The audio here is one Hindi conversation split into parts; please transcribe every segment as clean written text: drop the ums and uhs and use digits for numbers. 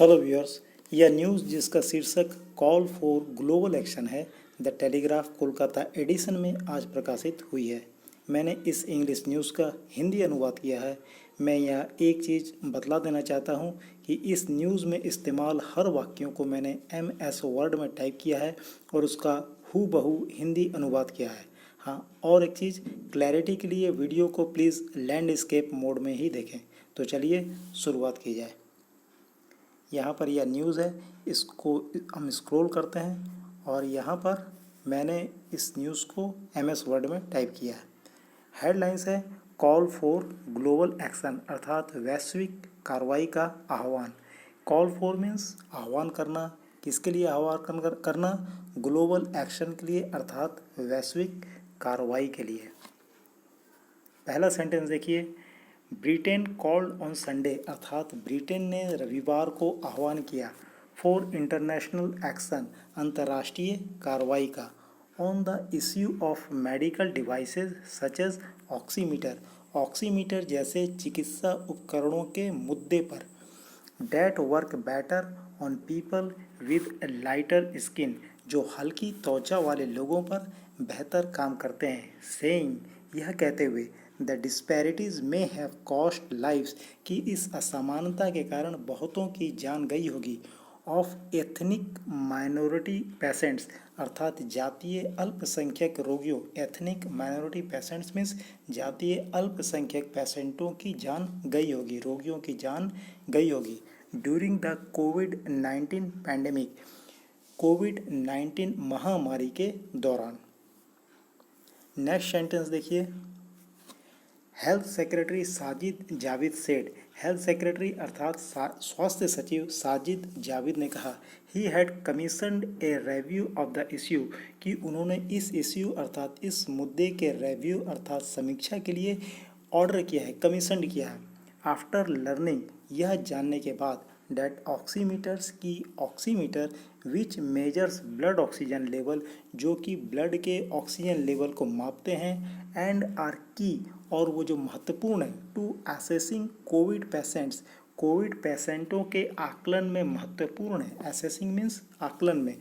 हेलो व्यूअर्स, यह न्यूज़ जिसका शीर्षक कॉल फॉर ग्लोबल एक्शन है, द टेलीग्राफ कोलकाता एडिशन में आज प्रकाशित हुई है। मैंने इस इंग्लिश न्यूज़ का हिंदी अनुवाद किया है। मैं यह एक चीज़ बतला देना चाहता हूँ कि इस न्यूज़ में इस्तेमाल हर वाक्यों को मैंने MS वर्ड में टाइप किया है और उसका हूबहू हिंदी अनुवाद किया है। हाँ, और एक चीज़ क्लैरिटी के लिए वीडियो को प्लीज़ लैंडस्केप मोड में ही देखें। तो चलिए शुरुआत की जाए। यहाँ पर यह न्यूज़ है, इसको हम स्क्रॉल करते हैं और यहाँ पर मैंने इस न्यूज़ को MS वर्ड में टाइप किया है। हेडलाइंस है कॉल फॉर ग्लोबल एक्शन, अर्थात वैश्विक कार्रवाई का आह्वान। कॉल फॉर मीन्स आह्वान करना, किसके लिए आह्वान करना? ग्लोबल एक्शन के लिए, अर्थात वैश्विक कार्रवाई के लिए। पहला सेंटेंस देखिए, ब्रिटेन कॉल्ड ऑन संडे, अर्थात ब्रिटेन ने रविवार को आह्वान किया फॉर इंटरनेशनल एक्शन, अंतर्राष्ट्रीय कार्रवाई का, on the issue of medical devices such as oximeter, oximeter जैसे चिकित्सा उपकरणों के मुद्दे पर, that work better on people with lighter skin, जो हल्की त्वचा वाले लोगों पर बेहतर काम करते हैं, सेइंग, यह कहते हुए द डिस्पैरिटीज़ में हैव कॉस्ट लाइव्स, कि इस असमानता के कारण बहुतों की जान गई होगी, ऑफ एथनिक माइनॉरिटी पेशेंट्स, अर्थात जातीय अल्पसंख्यक रोगियों, एथनिक माइनॉरिटी पेशेंट्स मीन्स जातीय अल्पसंख्यक पेशेंटों की जान गई होगी, रोगियों की जान गई होगी, ड्यूरिंग द कोविड-19 पैंडेमिक, कोविड-19 महामारी के दौरान। नेक्स्ट सेंटेंस देखिए, health secretary Sajid Javid said, health secretary अर्थात स्वास्थ्य सचिव साजिद जाविद ने कहा, he had commissioned a review of the issue, कि उन्होंने इस इश्यू अर्थात इस मुद्दे के रिव्यू अर्थात समीक्षा के लिए ऑर्डर किया है, कमीशन किया है। आफ्टर लर्निंग, यह जानने के बाद, डैट ऑक्सीमीटर्स, की ऑक्सीमीटर विच मेजर्स ब्लड ऑक्सीजन लेवल, जो कि ब्लड के ऑक्सीजन लेवल को मापते हैं, एंड आर की, और वो जो महत्वपूर्ण है, to assessing covid patients, covid पेशेंटों के आकलन में महत्वपूर्ण है, असेसिंग मीन्स आकलन में,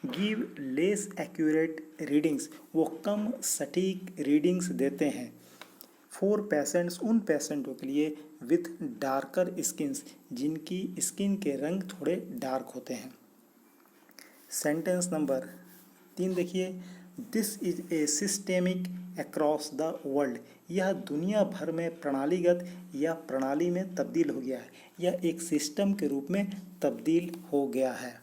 गिव लेस एक्यूरेट रीडिंग्स, वो कम सटीक रीडिंग्स देते हैं, फॉर पेशेंट्स, उन पेशेंटों के लिए, विथ डार्कर स्किन्स, जिनकी स्किन के रंग थोड़े डार्क होते हैं। सेंटेंस नंबर 3 देखिए, this is a systemic across the world, यह दुनिया भर में प्रणालीगत या प्रणाली में तब्दील हो गया है, यह एक सिस्टम के रूप में तब्दील हो गया है।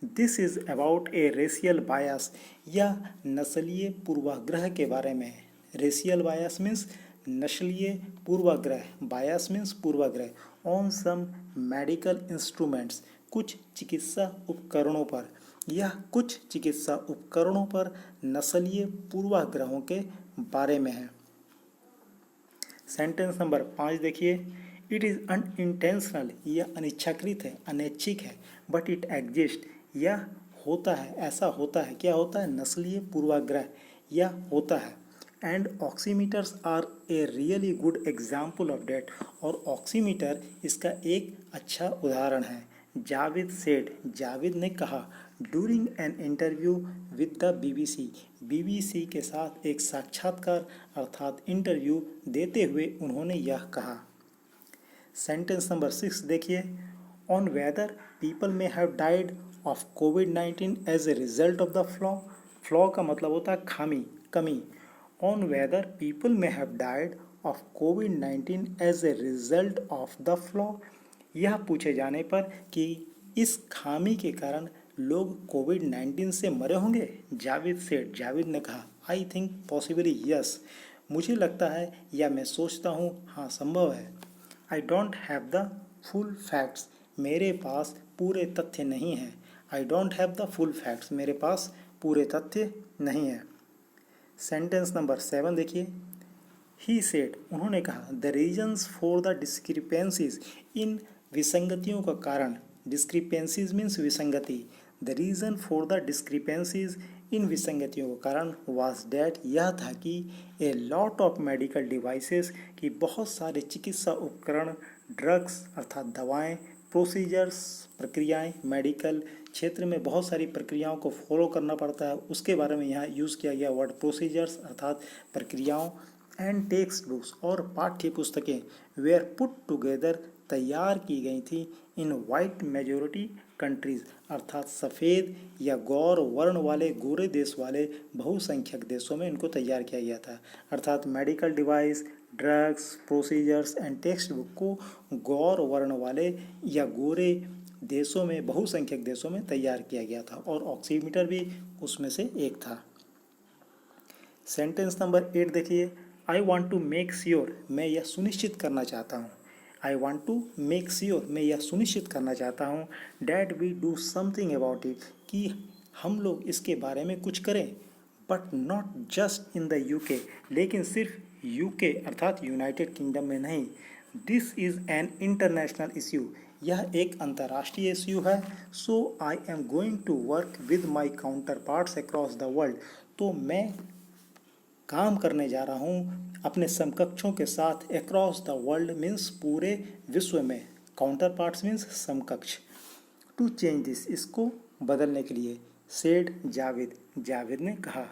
This is about a racial bias, यह नस्लीय पूर्वाग्रह के बारे में है। रेशियल बायस मीन्स नस्लीय पूर्वाग्रह, बायस मीन्स पूर्वाग्रह, ऑन सम मेडिकल इंस्ट्रूमेंट्स, कुछ चिकित्सा उपकरणों पर, यह कुछ चिकित्सा उपकरणों पर नस्लीय पूर्वाग्रहों के बारे में है। सेंटेंस नंबर 5 देखिए, इट इज़ अनइंटेंशनल, यह अनिच्छाकृत है, अनैच्छिक है, बट इट एग्जिस्ट, यह होता है, ऐसा होता है, क्या होता है? नस्लीय पूर्वाग्रह, यह होता है। And oximeters are a really good example of that, और ऑक्सीमीटर इसका एक अच्छा उदाहरण है। जाविद सेड, जाविद ने कहा, during an interview with the BBC, BBC के साथ एक साक्षात्कार अर्थात इंटरव्यू देते हुए उन्होंने यह कहा। सेंटेंस नंबर 6 देखिए, on whether people may have died of कोविड-19 as a result of the flaw, flaw का मतलब होता है खामी, कमी, on whether people may have died of कोविड-19 as a result of the flaw, यह पूछे जाने पर कि इस खामी के कारण लोग कोविड-19 से मरे होंगे, जाविद सेड, जाविद ने कहा, आई थिंक पॉसिबली यस, मुझे लगता है या मैं सोचता हूँ हाँ संभव है। I don't have the full facts, मेरे पास पूरे तथ्य नहीं हैं। I don't have the full facts, मेरे पास पूरे तथ्य नहीं है। सेंटेंस नंबर 7 देखिए, ही सेड, उन्होंने कहा, the reasons for the discrepancies, इन विसंगतियों का कारण, डिस्क्रिपेंसीज मीन्स विसंगति, the reason for the discrepancies, इन विसंगतियों का कारण, वाज डैट, यह था कि a lot of medical devices, कि बहुत सारे चिकित्सा उपकरण, ड्रग्स अर्थात दवाएं, प्रोसीजर्स प्रक्रियाएं, मेडिकल क्षेत्र में बहुत सारी प्रक्रियाओं को फॉलो करना पड़ता है, उसके बारे में यहाँ यूज़ किया गया वर्ड प्रोसीजर्स अर्थात प्रक्रियाओं। एंड टेक्स्ट बुक्स और पाठ्य पुस्तकें वेयर पुट टुगेदर तैयार की गई थी इन वाइट मेजोरिटी कंट्रीज अर्थात सफ़ेद या गौर वर्ण वाले गोरे देश वाले बहुसंख्यक देशों में इनको तैयार किया गया था। अर्थात medical device, drugs, procedures and text book को गौर वर्ण वाले या गोरे देशों में, बहुसंख्यक देशों में तैयार किया गया था और ऑक्सीमीटर भी उसमें से एक था। सेंटेंस नंबर 8 देखिए, I want to make sure, मैं यह सुनिश्चित करना चाहता हूँ। I want to make sure, मैं यह सुनिश्चित करना चाहता हूँ that we do something about it, कि हम लोग इसके बारे में कुछ करें। But not just in the UK, लेकिन सिर्फ यूके अर्थात यूनाइटेड किंगडम में नहीं। This is an international issue, यह एक अंतर्राष्ट्रीय इश्यू है। So I am going to work with my counter parts across the world, तो मैं काम करने जा रहा हूँ अपने समकक्षों के साथ। अक्रॉस द वर्ल्ड मीन्स पूरे विश्व में, काउंटर पार्ट्स मीन्स समकक्ष। टू चेंज दिस, इसको बदलने के लिए। सेड जावेद, जावेद ने कहा।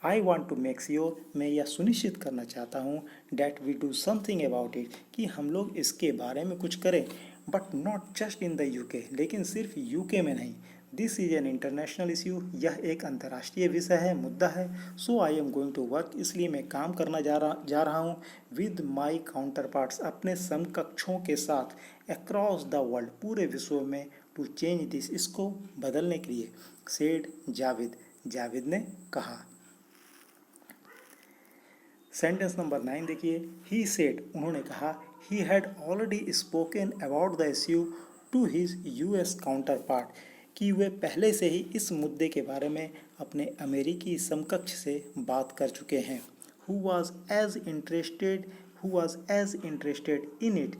I want to make sure, मैं यह सुनिश्चित करना चाहता हूँ that we do something about it, कि हम लोग इसके बारे में कुछ करें। But not just in the UK, लेकिन सिर्फ यूके में नहीं। This is an international issue, यह एक अंतर्राष्ट्रीय विषय है, मुद्दा है। So I am going to work, इसलिए मैं काम करना जा रहा हूँ विद माई काउंटर पार्ट्स, अपने समकक्षों के साथ। अक्रॉस द वर्ल्ड, पूरे विश्व में। टू चेंज दिस, इसको बदलने के लिए। सेड जावेद, जावेद ने कहा। सेंटेंस नंबर 9 देखिए, ही सेड, उन्होंने कहा, he had already spoken about the issue to his US counter part, कि वे पहले से ही इस मुद्दे के बारे में अपने अमेरिकी समकक्ष से बात कर चुके हैं। Who was as interested in it,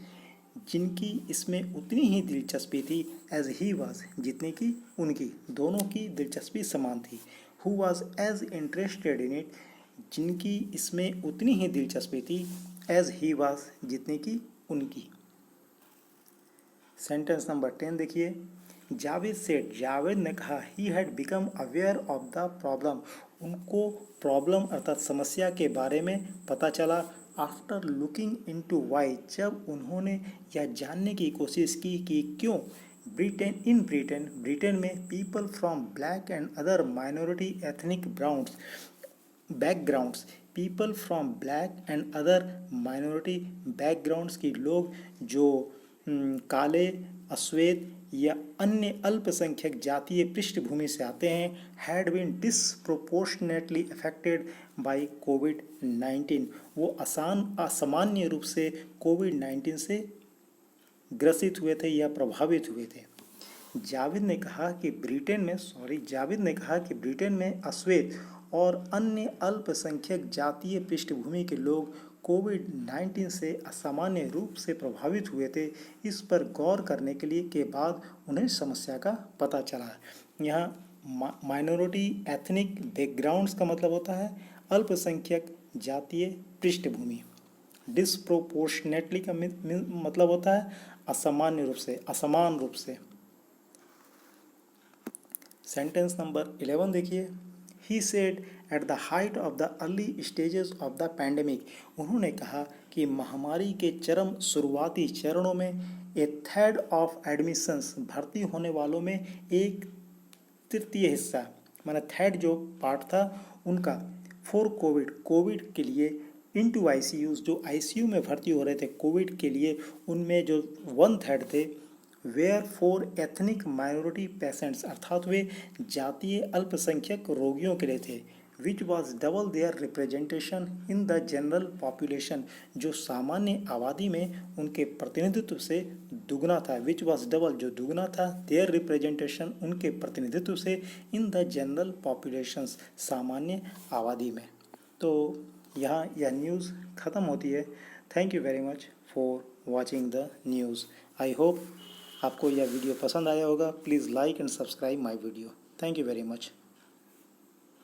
जिनकी इसमें उतनी ही दिलचस्पी थी, एज ही वॉज, जितनी की उनकी, दोनों की दिलचस्पी समान थी। Who was as interested in it, जिनकी इसमें उतनी ही दिलचस्पी थी, एज ही वॉज, जितनी की उनकी। सेंटेंस नंबर 10 देखिए, जावेद सेड, जावेद ने कहा, he had become aware of the problem, उनको प्रॉब्लम अर्थात समस्या के बारे में पता चला। आफ्टर लुकिंग इनटू वाई, जब उन्होंने यह जानने की कोशिश की कि क्यों। ब्रिटेन में people from black and other minority ethnic backgrounds, people from black and other minority backgrounds की लोग जो काले, अश्वेत या अन्य अल्पसंख्यक जातीय पृष्ठभूमि से आते हैं, had been disproportionately affected by कोविड-19, वो असामान्य रूप से कोविड-19 से ग्रसित हुए थे या प्रभावित हुए थे। जावेद ने कहा कि ब्रिटेन में अश्वेत और अन्य अल्पसंख्यक जातीय पृष्ठभूमि के लोग कोविड-19 से असामान्य रूप से प्रभावित हुए थे। इस पर गौर करने के बाद उन्हें समस्या का पता चला। यहाँ माइनॉरिटी एथनिक बैकग्राउंड्स का मतलब होता है अल्पसंख्यक जातीय पृष्ठभूमि। डिसप्रोपोर्शनेटली का मतलब होता है असामान्य रूप से, असमान रूप से। सेंटेंस नंबर 11 देखिए, he said at the height of the early stages of the pandemic, उन्होंने कहा कि महामारी के चरम शुरुआती चरणों में ए थर्ड ऑफ एडमिशंस, भर्ती होने वालों में एक तृतीय हिस्सा, माना थर्ड जो पार्ट था उनका, फॉर कोविड के लिए, इनटू आईसीयूज, जो आईसीयू में भर्ती हो रहे थे कोविड के लिए, उनमें जो 1/3 थे, were for ethnic minority patients, अर्थात वे जातीय अल्पसंख्यक रोगियों के लिए थे। Which was double their representation in the general population, जो सामान्य आबादी में उनके प्रतिनिधित्व से दुगना था। विच वॉज डबल, जो दुगना था, देयर रिप्रेजेंटेशन, उनके प्रतिनिधित्व से, इन द जनरल पॉपुलेशंस, सामान्य आबादी में। तो यहाँ यह न्यूज़ ख़त्म होती है। Thank you very much for watching the news. I hope आपको यह वीडियो पसंद आया होगा। Please like and subscribe my video. Thank you very much.